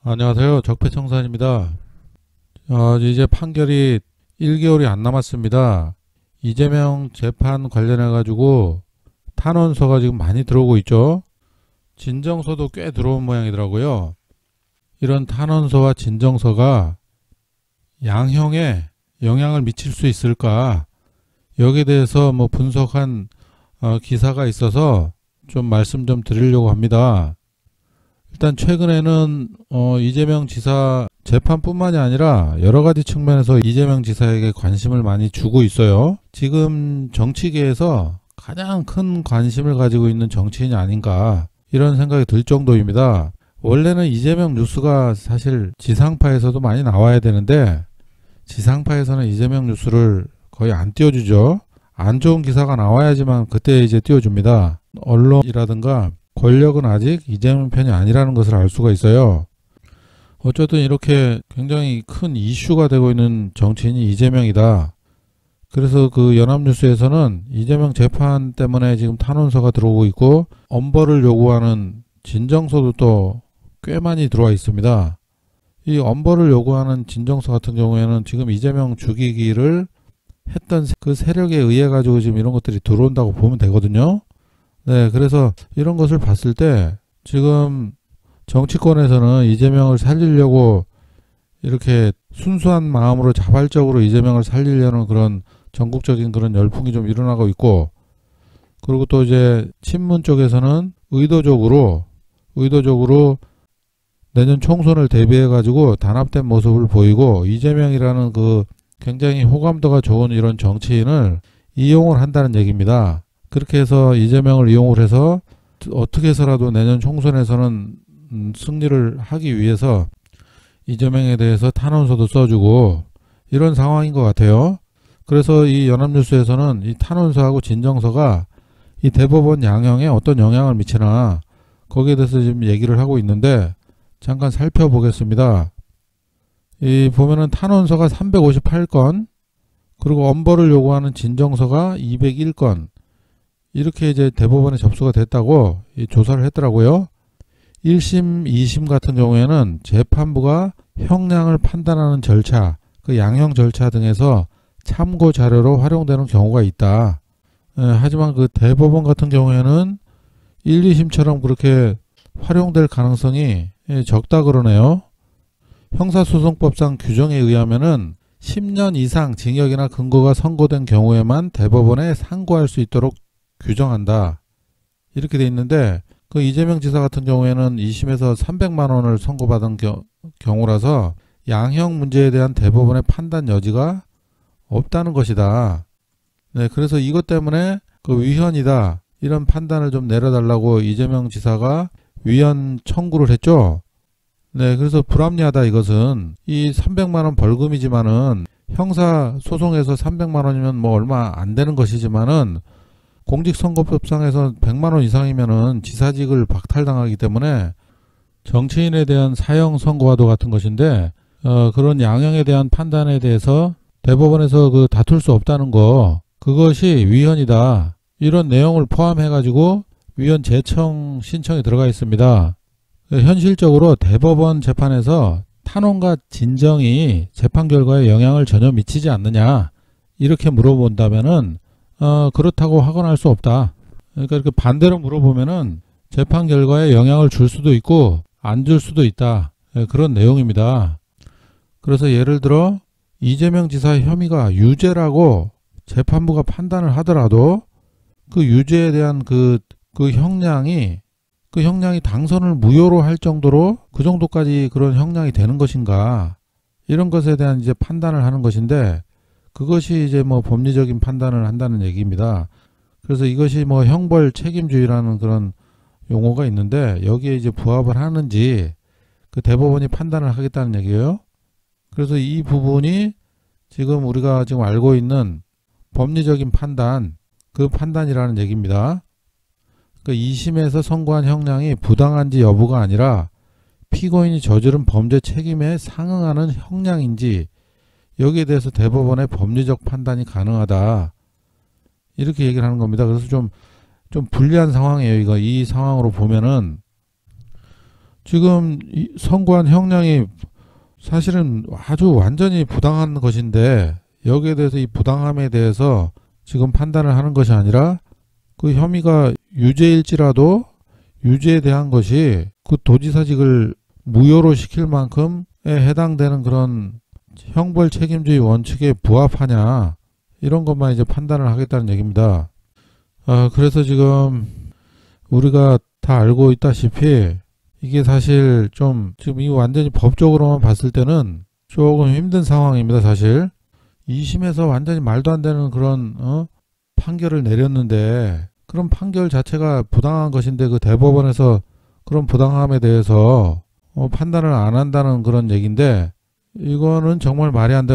안녕하세요. 적폐청산입니다. 이제 판결이 1개월이 안 남았습니다. 이재명 재판 관련해 가지고 탄원서가 지금 많이 들어오고 있죠. 진정서도 꽤 들어온 모양이더라고요. 이런 탄원서와 진정서가 양형에 영향을 미칠 수 있을까? 여기에 대해서 분석한 기사가 있어서 좀 말씀 좀 드리려고 합니다. 일단 최근에는 이재명 지사 재판뿐만이 아니라 여러 가지 측면에서 이재명 지사에게 관심을 많이 주고 있어요. 지금 정치계에서 가장 큰 관심을 가지고 있는 정치인이 아닌가 이런 생각이 들 정도입니다. 원래는 이재명 뉴스가 사실 지상파에서도 많이 나와야 되는데 지상파에서는 이재명 뉴스를 거의 안 띄워주죠. 안 좋은 기사가 나와야지만 그때 이제 띄워줍니다. 언론이라든가 권력은 아직 이재명 편이 아니라는 것을 알 수가 있어요. 어쨌든 이렇게 굉장히 큰 이슈가 되고 있는 정치인이 이재명이다. 그래서 그 연합뉴스에서는 이재명 재판 때문에 지금 탄원서가 들어오고 있고 엄벌을 요구하는 진정서도 또 꽤 많이 들어와 있습니다. 이 엄벌을 요구하는 진정서 같은 경우에는 지금 이재명 죽이기를 했던 그 세력에 의해 가지고 지금 이런 것들이 들어온다고 보면 되거든요. 네, 그래서 이런 것을 봤을 때 지금 정치권에서는 이재명을 살리려고 이렇게 순수한 마음으로 자발적으로 이재명을 살리려는 그런 전국적인 그런 열풍이 좀 일어나고 있고, 그리고 또 이제 친문 쪽에서는 의도적으로 내년 총선을 대비해 가지고 단합된 모습을 보이고 이재명이라는 그 굉장히 호감도가 좋은 이런 정치인을 이용을 한다는 얘기입니다. 그렇게 해서 이재명을 이용을 해서 어떻게 해서라도 내년 총선에서는 승리를 하기 위해서 이재명에 대해서 탄원서도 써주고 이런 상황인 것 같아요. 그래서 이 연합뉴스에서는 이 탄원서하고 진정서가 이 대법원 양형에 어떤 영향을 미치나 거기에 대해서 지금 얘기를 하고 있는데 잠깐 살펴보겠습니다. 이 보면은 탄원서가 358건, 그리고 엄벌을 요구하는 진정서가 201건, 이렇게 이제 대법원에 접수가 됐다고 조사를 했더라고요. 1심, 2심 같은 경우에는 재판부가 형량을 판단하는 절차, 그 양형 절차 등에서 참고 자료로 활용되는 경우가 있다. 하지만 그 대법원 같은 경우에는 1, 2심처럼 그렇게 활용될 가능성이 적다 그러네요. 형사소송법상 규정에 의하면은 10년 이상 징역이나 금고가 선고된 경우에만 대법원에 상고할 수 있도록 규정한다. 이렇게 돼 있는데 그 이재명 지사 같은 경우에는 2심에서 300만 원을 선고받은 경우라서 양형 문제에 대한 대법원의 판단 여지가 없다는 것이다. 네, 그래서 이것 때문에 그 위헌이다 이런 판단을 좀 내려달라고 이재명 지사가 위헌 청구를 했죠. 네, 그래서 불합리하다 이것은. 이 300만 원 벌금이지만은 형사 소송에서 300만 원이면 얼마 안 되는 것이지만은 공직선거법상에서 100만 원 이상이면은 지사직을 박탈당하기 때문에 정치인에 대한 사형 선고와도 같은 것인데 그런 양형에 대한 판단에 대해서 대법원에서 그 다툴 수 없다는 거, 그것이 위헌이다. 이런 내용을 포함해 가지고 위헌 재청 신청이 들어가 있습니다. 현실적으로 대법원 재판에서 탄원과 진정이 재판 결과에 영향을 전혀 미치지 않느냐 이렇게 물어본다면은 그렇다고 확언할 수 없다. 그러니까 이렇게 반대로 물어보면은 재판 결과에 영향을 줄 수도 있고 안 줄 수도 있다. 그런 내용입니다. 그래서 예를 들어 이재명 지사 혐의가 유죄라고 재판부가 판단을 하더라도 그 유죄에 대한 그 형량이 당선을 무효로 할 정도로 그 정도까지 그런 형량이 되는 것인가, 이런 것에 대한 이제 판단을 하는 것인데, 그것이 이제 법리적인 판단을 한다는 얘기입니다. 그래서 이것이 형벌 책임주의라는 그런 용어가 있는데 여기에 이제 부합을 하는지 그 대법원이 판단을 하겠다는 얘기예요. 그래서 이 부분이 지금 우리가 지금 알고 있는 법리적인 판단, 그 판단이라는 얘기입니다. 그 2심에서 선고한 형량이 부당한지 여부가 아니라 피고인이 저지른 범죄 책임에 상응하는 형량인지, 여기에 대해서 대법원의 법리적 판단이 가능하다. 이렇게 얘기를 하는 겁니다. 그래서 좀 불리한 상황이에요. 이 상황으로 보면은 지금 선고한 형량이 사실은 아주 완전히 부당한 것인데 여기에 대해서 이 부당함에 대해서 지금 판단을 하는 것이 아니라 그 혐의가 유죄일지라도 유죄에 대한 것이 그 도지사직을 무효로 시킬 만큼에 해당되는 그런 형벌 책임주의 원칙에 부합하냐 이런 것만 이제 판단을 하겠다는 얘기입니다. 그래서 지금 우리가 다 알고 있다시피 이게 사실 좀 지금 이 완전히 법적으로만 봤을 때는 조금 힘든 상황입니다. 사실 2심에서 완전히 말도 안 되는 그런 판결을 내렸는데 그런 판결 자체가 부당한 것인데 그 대법원에서 그런 부당함에 대해서 판단을 안 한다는 그런 얘기인데 이거는 정말 말이 안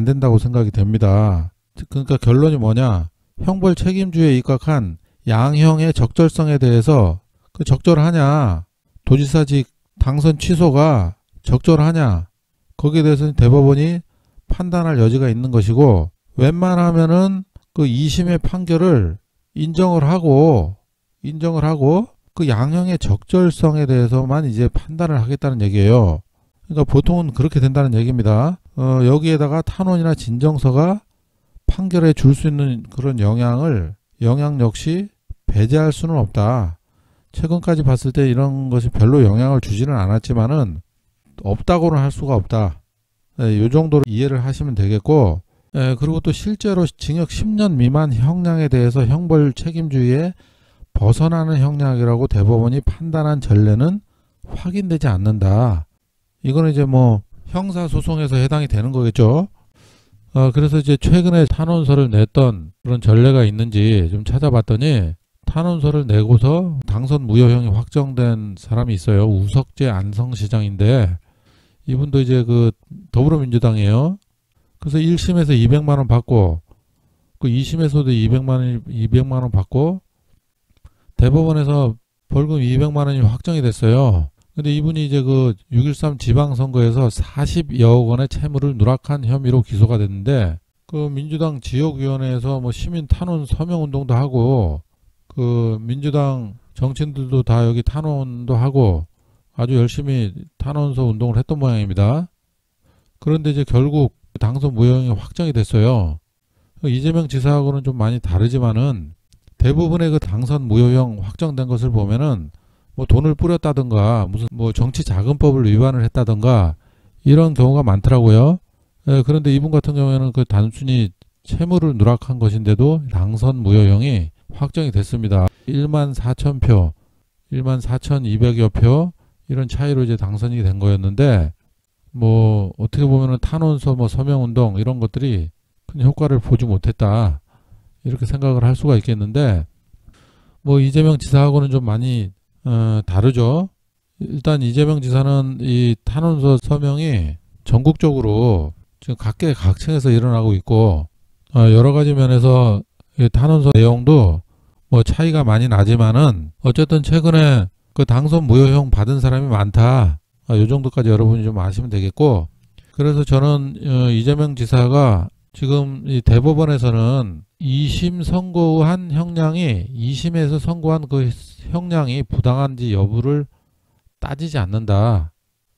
된다고 생각이 됩니다. 그러니까 결론이 뭐냐? 형벌 책임주의에 입각한 양형의 적절성에 대해서 그 적절하냐? 도지사직 당선 취소가 적절하냐? 거기에 대해서는 대법원이 판단할 여지가 있는 것이고 웬만하면은 그 2심의 판결을 인정을 하고 그 양형의 적절성에 대해서만 이제 판단을 하겠다는 얘기예요. 그러니까 보통은 그렇게 된다는 얘기입니다. 여기에다가 탄원이나 진정서가 판결에 줄 수 있는 그런 영향 역시 배제할 수는 없다. 최근까지 봤을 때 이런 것이 별로 영향을 주지는 않았지만은 없다고는 할 수가 없다. 이 정도로 이해를 하시면 되겠고, 그리고 또 실제로 징역 10년 미만 형량에 대해서 형벌 책임주의에 벗어나는 형량이라고 대법원이 판단한 전례는 확인되지 않는다. 이거는 이제 뭐 형사소송에서 해당이 되는 거겠죠. 그래서 이제 최근에 탄원서를 냈던 그런 전례가 있는지 좀 찾아봤더니 탄원서를 내고서 당선 무효형이 확정된 사람이 있어요. 우석재 안성시장인데 이분도 이제 그 더불어민주당이에요. 그래서 1심에서 200만 원 받고 그 2심에서도 200만 원 받고 대법원에서 벌금 200만 원이 확정이 됐어요. 근데 이분이 이제 그 6.13 지방선거에서 40여억 원의 채무를 누락한 혐의로 기소가 됐는데 그 민주당 지역위원회에서 뭐 시민 탄원 서명운동도 하고 그 민주당 정치인들도 다 여기 탄원도 하고 아주 열심히 탄원서 운동을 했던 모양입니다. 그런데 이제 결국 당선 무효형이 확정이 됐어요. 이재명 지사하고는 좀 많이 다르지만은 대부분의 그 당선 무효형 확정된 것을 보면은 뭐 돈을 뿌렸다든가 무슨 뭐 정치자금법을 위반을 했다든가 이런 경우가 많더라고요. 그런데 이분 같은 경우에는 그 단순히 채무를 누락한 것인데도 당선 무효형이 확정이 됐습니다. 14,000표, 14,200여 표 이런 차이로 이제 당선이 된 거였는데 뭐 어떻게 보면은 탄원서 뭐 서명운동 이런 것들이 큰 효과를 보지 못했다 이렇게 생각을 할 수가 있겠는데 뭐 이재명 지사하고는 좀 많이 다르죠. 일단 이재명 지사는 이 탄원서 서명이 전국적으로 지금 각계각층에서 일어나고 있고 여러 가지 면에서 이 탄원서 내용도 뭐 차이가 많이 나지만은 어쨌든 최근에 그 당선 무효형 받은 사람이 많다. 이 정도까지 여러분이 좀 아시면 되겠고 그래서 저는 이재명 지사가 지금 이 대법원에서는 2심 선고한 형량이 2심에서 선고한 그 형량이 부당한지 여부를 따지지 않는다.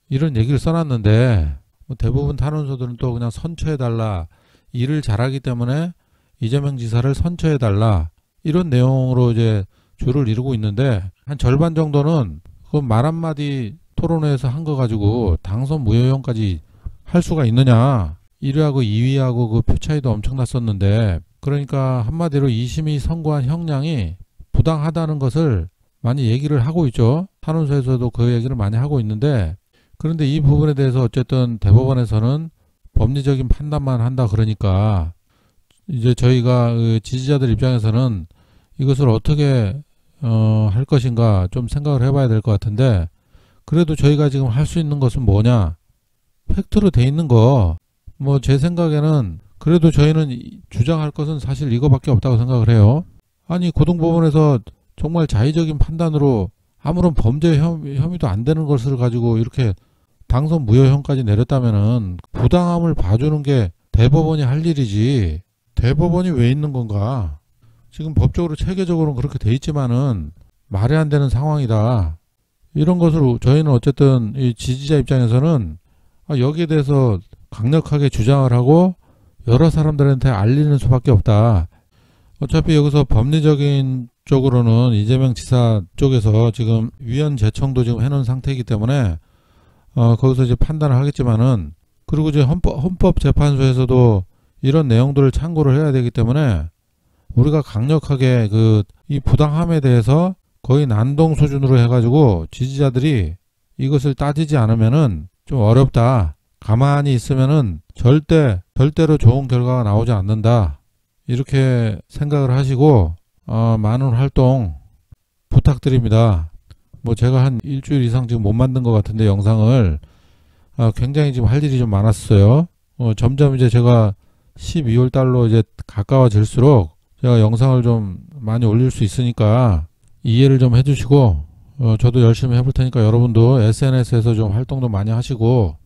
이런 얘기를 써놨는데 뭐 대부분 탄원서들은 또 그냥 선처해달라. 일을 잘하기 때문에 이재명 지사를 선처해달라. 이런 내용으로 이제 주를 이루고 있는데 한 절반 정도는 그 말 한마디 토론회에서 한 거 가지고 당선 무효형까지 할 수가 있느냐. 1위하고 2위하고 그 표 차이도 엄청났었는데 그러니까 한마디로 2심이 선고한 형량이 부당하다는 것을 많이 얘기를 하고 있죠. 탄원서에서도 그 얘기를 많이 하고 있는데 그런데 이 부분에 대해서 어쨌든 대법원에서는 법리적인 판단만 한다 그러니까 이제 저희가 그 지지자들 입장에서는 이것을 어떻게 할 것인가 좀 생각을 해봐야 될 것 같은데 그래도 저희가 지금 할 수 있는 것은 뭐냐 팩트로 돼 있는 거 뭐 제 생각에는 그래도 저희는 주장할 것은 사실 이거밖에 없다고 생각을 해요. 아니 고등법원에서 정말 자의적인 판단으로 아무런 범죄 혐의도 안 되는 것을 가지고 이렇게 당선 무효형까지 내렸다면은 부당함을 봐주는 게 대법원이 할 일이지 대법원이 왜 있는 건가. 지금 법적으로 체계적으로는 그렇게 돼 있지만은 말이 안 되는 상황이다. 이런 것을 저희는 어쨌든 이 지지자 입장에서는 여기에 대해서 강력하게 주장을 하고 여러 사람들한테 알리는 수밖에 없다. 어차피 여기서 법리적인 쪽으로는 이재명 지사 쪽에서 지금 위헌 제청도 지금 해놓은 상태이기 때문에 거기서 이제 판단을 하겠지만은, 그리고 이제 헌법재판소에서도 이런 내용들을 참고를 해야 되기 때문에 우리가 강력하게 이 부당함에 대해서 거의 난동 수준으로 해가지고 지지자들이 이것을 따지지 않으면은 좀 어렵다. 가만히 있으면은 절대로 좋은 결과가 나오지 않는다. 이렇게 생각을 하시고 많은 활동 부탁드립니다. 뭐 제가 한 일주일 이상 지금 못 만든 것 같은데 영상을 굉장히 지금 할 일이 좀 많았어요. 점점 이제 제가 12월 달로 이제 가까워질수록 제가 영상을 좀 많이 올릴 수 있으니까 이해를 좀 해주시고, 저도 열심히 해볼 테니까 여러분도 SNS에서 좀 활동도 많이 하시고,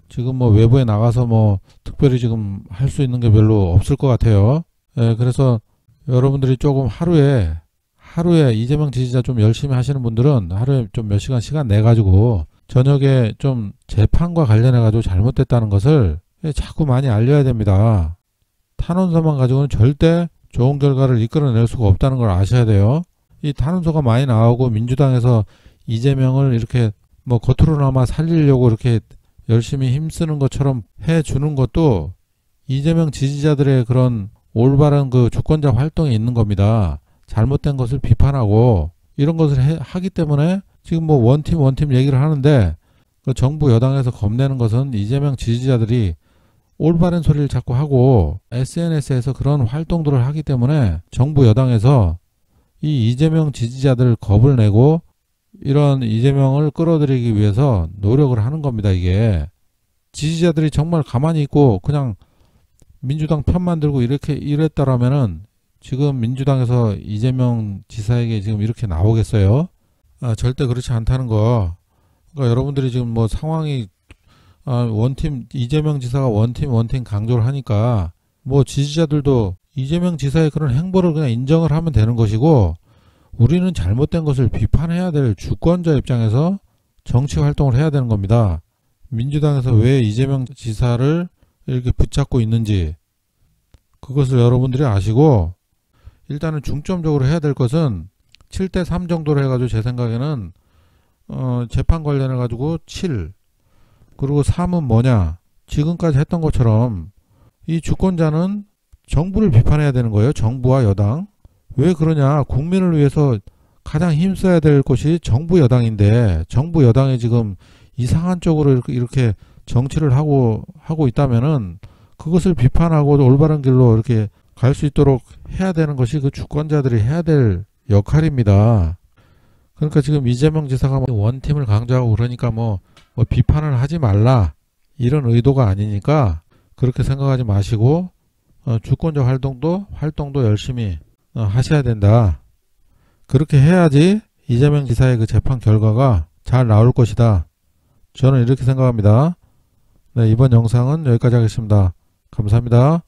지금 뭐 외부에 나가서 뭐 특별히 지금 할 수 있는 게 별로 없을 것 같아요. 그래서 여러분들이 조금 하루에 이재명 지지자 좀 열심히 하시는 분들은 하루에 좀 몇 시간 내 가지고 저녁에 좀 재판과 관련해 가지고 잘못됐다는 것을 자꾸 많이 알려야 됩니다. 탄원서만 가지고는 절대 좋은 결과를 이끌어낼 수가 없다는 걸 아셔야 돼요. 이 탄원서가 많이 나오고 민주당에서 이재명을 이렇게 뭐 겉으로나마 살리려고 이렇게 열심히 힘쓰는 것처럼 해주는 것도 이재명 지지자들의 그런 올바른 주권자 활동에 있는 겁니다. 잘못된 것을 비판하고 이런 것을 하기 때문에 지금 뭐 원팀 얘기를 하는데, 정부 여당에서 겁내는 것은 이재명 지지자들이 올바른 소리를 자꾸 하고 SNS에서 그런 활동들을 하기 때문에 정부 여당에서 이 이재명 지지자들 겁을 내고 이런 이재명을 끌어들이기 위해서 노력을 하는 겁니다. 이게 지지자들이 정말 가만히 있고 그냥 민주당 편만 들고 이렇게 이랬다라면은 지금 민주당에서 이재명 지사에게 지금 이렇게 나오겠어요? 절대 그렇지 않다는 거. 그러니까 여러분들이 지금 뭐 상황이 이재명 지사가 원팀 강조를 하니까 뭐 지지자들도 이재명 지사의 그런 행보를 그냥 인정을 하면 되는 것이고, 우리는 잘못된 것을 비판해야 될 주권자 입장에서 정치 활동을 해야 되는 겁니다. 민주당에서 왜 이재명 지사를 이렇게 붙잡고 있는지 그것을 여러분들이 아시고, 일단은 중점적으로 해야 될 것은 7대3 정도로 해가지고 제 생각에는 재판 관련해 가지고 7, 그리고 3은 뭐냐, 지금까지 했던 것처럼 이 주권자는 정부를 비판해야 되는 거예요. 정부와 여당. 왜 그러냐, 국민을 위해서 가장 힘써야 될 것이 정부 여당인데 정부 여당이 지금 이상한 쪽으로 이렇게 정치를 하고 있다면은 그것을 비판하고 올바른 길로 이렇게 갈 수 있도록 해야 되는 것이 그 주권자들이 해야 될 역할입니다. 그러니까 지금 이재명 지사가 원팀을 강조하고 그러니까 뭐 비판을 하지 말라 이런 의도가 아니니까 그렇게 생각하지 마시고 주권자 활동도 열심히 하셔야 된다. 그렇게 해야지 이재명 지사의 그 재판 결과가 잘 나올 것이다. 저는 이렇게 생각합니다. 네, 이번 영상은 여기까지 하겠습니다. 감사합니다.